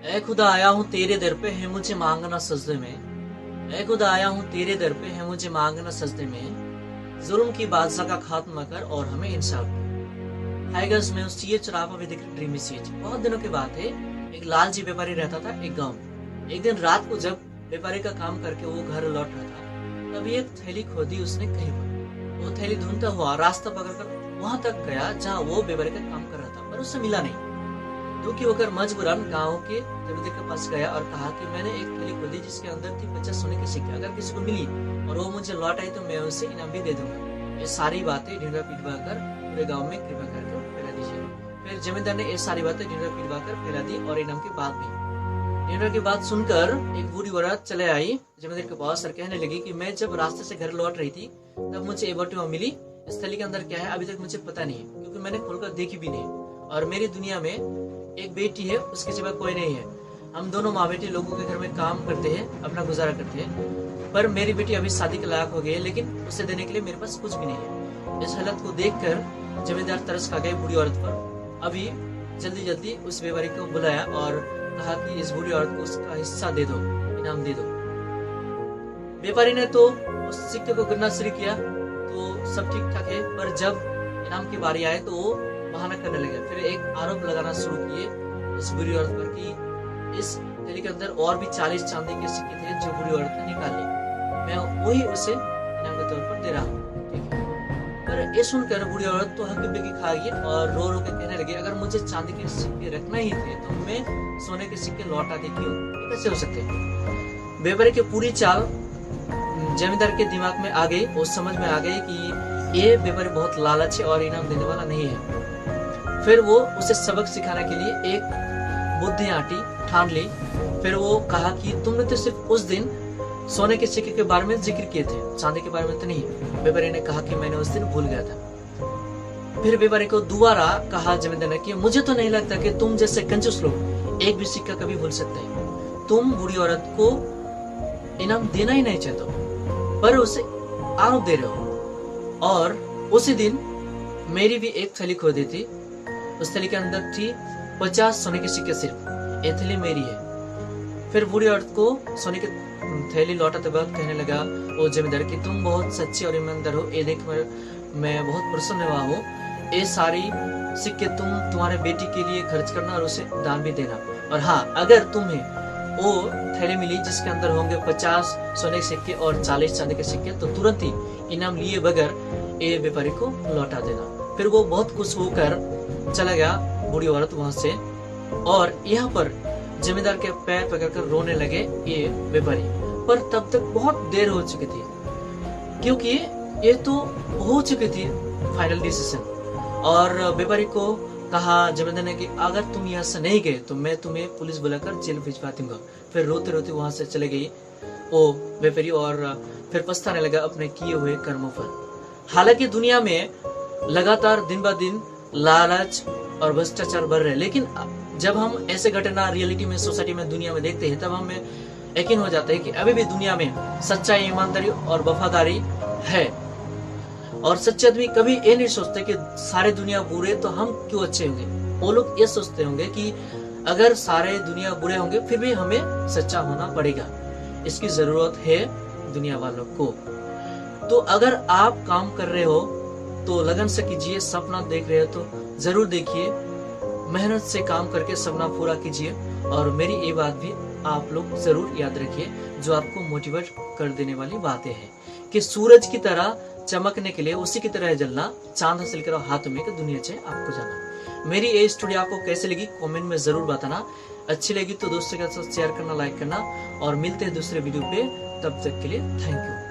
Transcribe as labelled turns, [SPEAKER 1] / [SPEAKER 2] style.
[SPEAKER 1] ऐ खुदा आया हूँ तेरे दर पे, है मुझे मांगना सजदे में। ऐ खुदा आया हूँ तेरे दर पे, है मुझे मांगना सजदे में। जुल्म की बादशाह का खात्मा कर और हमें इंसाफ दे। हाय गाइस, मैं उस चीज चुरापा भी देख ड्रीमी चीज। बहुत दिनों की बात है, एक लालची व्यापारी रहता था एक गांव में। एक दिन रात को जब व्यापारी का काम करके वो घर लौट रहा था, तभी एक थैली खोदी उसने कहीं पर। वो थैली ढूंढता हुआ रास्ता पकड़कर वहां तक गया जहाँ वो व्यापारी का काम कर रहा था, पर उसे मिला नहीं। दुखी होकर मजबूरन गांव के जमींदार के पास गया और कहा कि मैंने एक थैली खोदी जिसके अंदर थी 50 सोने की सिक्के। अगर किसी को मिली और वो मुझे लौट आई तो मैं उसे इनाम भी दे दूंगा। ये सारी बातें ढिंढोरा पिटवा कर पूरे गांव में कृपा करके फैला दीजिए। फिर जमींदार ने ये सारी बातें ढिंढोरा पिटवा कर फैला दी और इनाम की बात भी। ढिंढोरा की बात सुनकर एक बूढ़ी औरत चले आई जमींदार के पास और कहने लगी कि मैं जब रास्ते से घर लौट रही थी तब मुझे ये बटुआ मिली। इस थैली के अंदर क्या है अभी तक मुझे पता नहीं है, क्योंकि मैंने खोलकर देखी भी नहीं। और मेरी दुनिया में एक बेटी है, उसके सिवा कोई नहीं है। हम दोनों माँ बेटी लोगों के घर में काम करते हैं, अपना गुजारा करते हैं। पर मेरी बेटी अभी शादी के लायक हो गई है, लेकिन उसे देने के लिए मेरे पास कुछ भी नहीं है। इस हालत को देखकर जमींदार तरस खा गए बूढ़ी औरत पर। अभी जल्दी जल्दी उस व्यापारी को बुलाया और कहा कि इस बूढ़ी औरत को उसका हिस्सा दे दो, इनाम दे दो। व्यापारी ने तो उस सिक्के को गिनना शुरू किया तो सब ठीक ठाक है, पर जब इनाम की बारी आए तो वो बहाना करने लगे। फिर एक आरोप लगाना शुरू किए उस बुरी औरत पर कि इस थैली के अंदर और भी 40 चांदी के सिक्के थे जो बुरी औरत ने निकाले, मैं वही उसे इनाम के तौर पर दे रहा हूँ, ठीक है। पर ये सुनकर बुरी औरत तो हक की खा गई और रो रो के कहने लगी, अगर मुझे चांदी के सिक्के रखना ही थे तो मैं सोने के सिक्के लौटाती क्यों? ये कैसे हो सकते हैं? व्यापारी की पूरी चाल जमींदार के दिमाग में आ गई। वो समझ में आ गई कि ये व्यापारी बहुत लालची और इनाम देने वाला नहीं है। फिर वो उसे सबक सिखाने के लिए एक बुद्धि आटी ठान ली। फिर वो कहा कि तुमने तो सिर्फ उस दिन सोने के सिक्के के बारे में जिक्र किए थे, चांदी के बारे में तो नहीं। व्यापारी ने कहा कि मैंने उस दिन भूल गया था। फिर व्यापारी को दोबारा कहा जमींदार ने कि मुझे तो नहीं लगता कि तुम जैसे कंजूस लोग एक भी सिक्का कभी भूल सकते हैं। तुम बूढ़ी औरत को इनाम देना ही नहीं चाहते हो, पर उसे आरोप दे रहे हो। और उसी दिन मेरी भी एक थैली खो दी थी। उस थैली के अंदर थी 50 सोने के सिक्के सिर्फ। ये थैली मेरी है। फिर बूढ़ी औरत को सोने की थैली लौटाते वक्त कहने लगा वो जमींदार कि तुम बहुत सच्चे और ईमानदार हो, ये देख मैं बहुत प्रसन्न हुआ हूँ। ये सारी सिक्के तुम तुम्हारे बेटी के लिए खर्च करना और उसे दान भी देना। और हाँ, अगर तुम्हें वो थैली मिली जिसके अंदर होंगे 50 सोने के सिक्के और 40 चांदी के सिक्के, तो तुरंत ही इनाम लिए बगैर ये व्यापारी को लौटा देना। फिर वो बहुत खुश होकर चला गया बूढ़ी औरत वहां से। और यहाँ पर जमींदार के पैर पकड़कर रोने लगे ये व्यापारी। पर तब तक बहुत देर हो चुकी थी, क्योंकि ये तो हो चुकी थी फाइनल डिसीजन। और व्यापारी को कहा जमींदार ने कि अगर तुम यहाँ से नहीं गए तो मैं तुम्हें पुलिस बुलाकर जेल भिजवा दूंगा। फिर रोते रोते वहां से चले गई वो व्यापारी और फिर पछताने लगा अपने किए हुए कर्मों पर। हालांकि दुनिया में लगातार दिन ब दिन लालच और भ्रष्टाचार बढ़ रहे हैं, लेकिन जब हम ऐसे घटना रियलिटी में, सोसाइटी में, दुनिया में देखते हैं, तब हमें यकीन हो जाता है कि अभी भी दुनिया में सच्चाई, ईमानदारी और वफादारी है। और सच्चे आदमी कभी ये नहीं सोचते कि सारे दुनिया बुरे तो हम क्यों अच्छे होंगे। वो लोग ये सोचते होंगे कि अगर सारे दुनिया बुरे होंगे फिर भी हमें सच्चा होना पड़ेगा। इसकी जरूरत है दुनिया वालों को। तो अगर आप काम कर रहे हो तो लगन से कीजिए, सपना देख रहे हो तो जरूर देखिए, मेहनत से काम करके सपना पूरा कीजिए। और मेरी ये बात भी आप लोग जरूर याद रखिए, जो आपको मोटिवेट कर देने वाली बातें हैं कि सूरज की तरह चमकने के लिए उसी की तरह जलना, चांद हासिल करो हाथों में, कि दुनिया से आपको जाना। मेरी ये स्टोरी आपको कैसे लगी कमेंट में जरूर बताना। अच्छी लगी तो दोस्तों के साथ शेयर करना, लाइक करना। और मिलते हैं दूसरे वीडियो पे, तब तक के लिए थैंक यू।